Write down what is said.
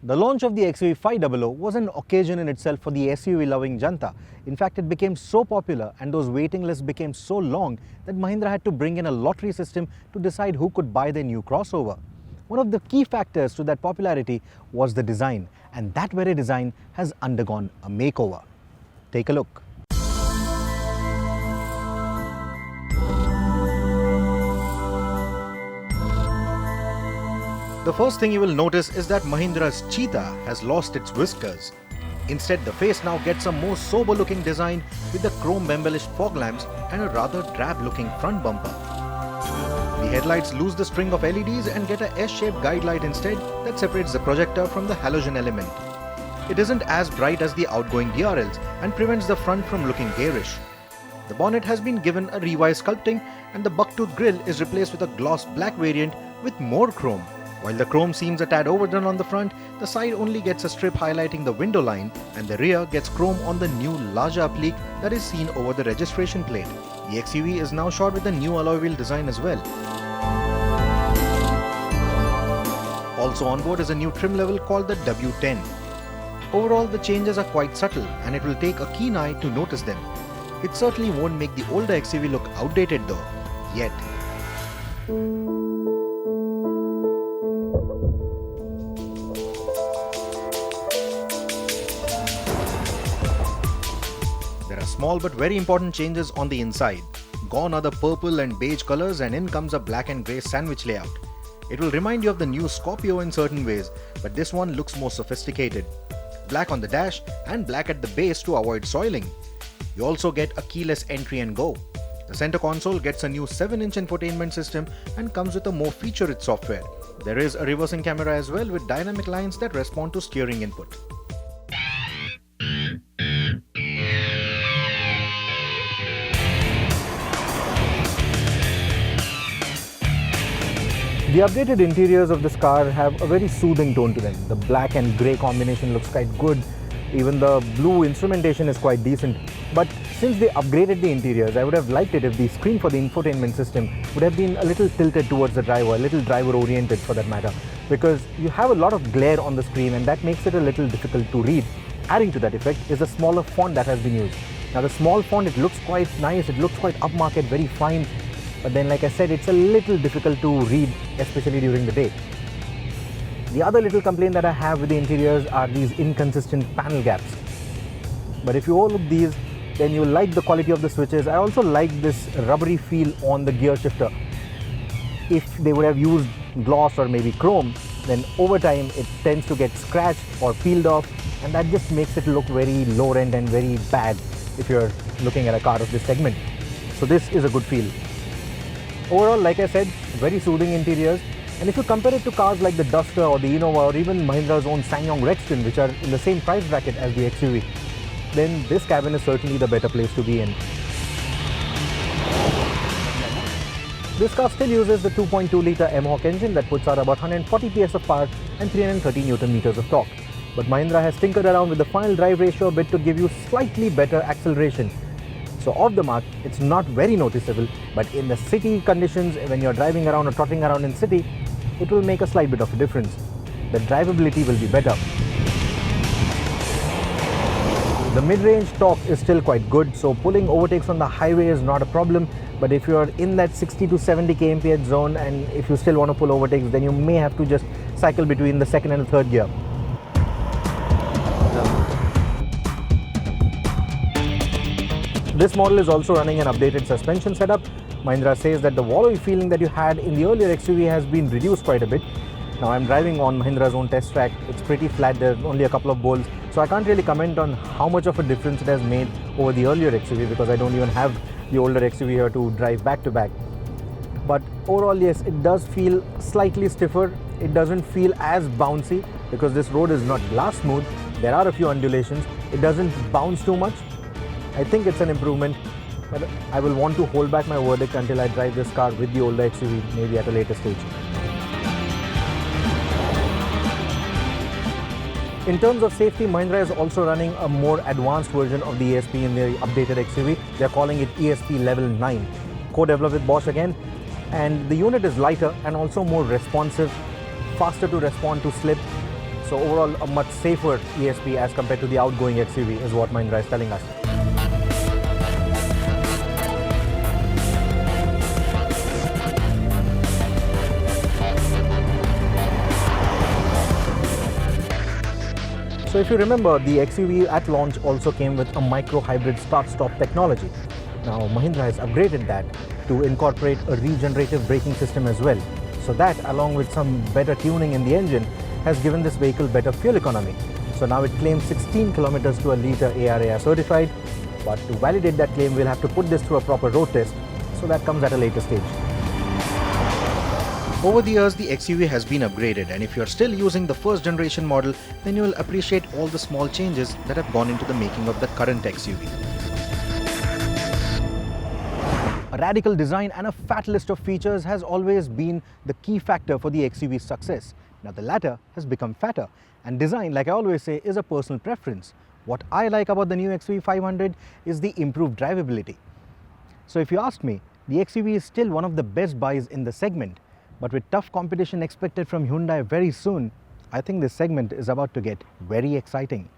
The launch of the XUV 500 was an occasion in itself for the SUV-loving Janta. In fact, it became so popular and those waiting lists became so long that Mahindra had to bring in a lottery system to decide who could buy their new crossover. One of the key factors to that popularity was the design, and that very design has undergone a makeover. Take a look. The first thing you will notice is that Mahindra's Cheetah has lost its whiskers. Instead, the face now gets a more sober-looking design with the chrome-embellished fog lamps and a rather drab-looking front bumper. The headlights lose the string of LEDs and get a S-shaped guide light instead that separates the projector from the halogen element. It isn't as bright as the outgoing DRLs and prevents the front from looking garish. The bonnet has been given a revised sculpting and the bucktooth grille is replaced with a gloss black variant with more chrome. While the chrome seems a tad overdone on the front, the side only gets a strip highlighting the window line and the rear gets chrome on the new larger applique that is seen over the registration plate. The XUV is now shot with a new alloy wheel design as well. Also on board is a new trim level called the W10. Overall, the changes are quite subtle and it will take a keen eye to notice them. It certainly won't make the older XUV look outdated though, yet. There are small but very important changes on the inside. Gone are the purple and beige colors and in comes a black and grey sandwich layout. It will remind you of the new Scorpio in certain ways, but this one looks more sophisticated. Black on the dash and black at the base to avoid soiling. You also get a keyless entry and go. The center console gets a new 7-inch infotainment system and comes with a more feature-rich software. There is a reversing camera as well with dynamic lines that respond to steering input. The updated interiors of this car have a very soothing tone to them. The black and grey combination looks quite good. Even the blue instrumentation is quite decent. But since they upgraded the interiors, I would have liked it if the screen for the infotainment system would have been a little tilted towards the driver, a little driver oriented for that matter. Because you have a lot of glare on the screen and that makes it a little difficult to read. Adding to that effect is a smaller font that has been used. Now the small font, it looks quite nice, it looks quite upmarket, very fine. But then, like I said, it's a little difficult to read, especially during the day. The other little complaint that I have with the interiors are these inconsistent panel gaps. But if you overlook these, then you like the quality of the switches. I also like this rubbery feel on the gear shifter. If they would have used gloss or maybe chrome, then over time it tends to get scratched or peeled off, and that just makes it look very low rent and very bad if you're looking at a car of this segment. So this is a good feel. Overall, like I said, very soothing interiors, and if you compare it to cars like the Duster or the Innova or even Mahindra's own SsangYong Rexton, which are in the same price bracket as the XUV, then this cabin is certainly the better place to be in. This car still uses the 2.2-litre M-Hawk engine that puts out about 140 PS of power and 330 Nm of torque. But Mahindra has tinkered around with the final drive ratio a bit to give you slightly better acceleration. So off the mark, it's not very noticeable, but in the city conditions, when you're driving around or trotting around in city, it will make a slight bit of a difference. The drivability will be better. The mid-range torque is still quite good, so pulling overtakes on the highway is not a problem, but if you're in that 60 to 70 kmph zone and if you still want to pull overtakes, then you may have to just cycle between the second and the third gear. This model is also running an updated suspension setup. Mahindra says that the wallowy feeling that you had in the earlier XUV has been reduced quite a bit. Now I'm driving on Mahindra's own test track. It's pretty flat, there's only a couple of bowls. So I can't really comment on how much of a difference it has made over the earlier XUV because I don't even have the older XUV here to drive back to back. But overall, yes, it does feel slightly stiffer. It doesn't feel as bouncy because this road is not glass smooth. There are a few undulations. It doesn't bounce too much. I think it's an improvement, but I will want to hold back my verdict until I drive this car with the older XUV, maybe at a later stage. In terms of safety, Mahindra is also running a more advanced version of the ESP in the updated XUV. They're calling it ESP Level 9. Co-developed with Bosch again, and the unit is lighter and also more responsive, faster to respond to slip. So overall, a much safer ESP as compared to the outgoing XUV is what Mahindra is telling us. So if you remember, the XUV at launch also came with a micro-hybrid start-stop technology. Now Mahindra has upgraded that to incorporate a regenerative braking system as well. So that, along with some better tuning in the engine, has given this vehicle better fuel economy. So now it claims 16 kilometers to a litre ARAI certified, but to validate that claim we'll have to put this through a proper road test, so that comes at a later stage. Over the years, the XUV has been upgraded, and if you're still using the first generation model, then you will appreciate all the small changes that have gone into the making of the current XUV. A radical design and a fat list of features has always been the key factor for the XUV's success. Now the latter has become fatter, and design, like I always say, is a personal preference. What I like about the new XUV 500 is the improved drivability. So if you ask me, the XUV is still one of the best buys in the segment. But with tough competition expected from Hyundai very soon, I think this segment is about to get very exciting.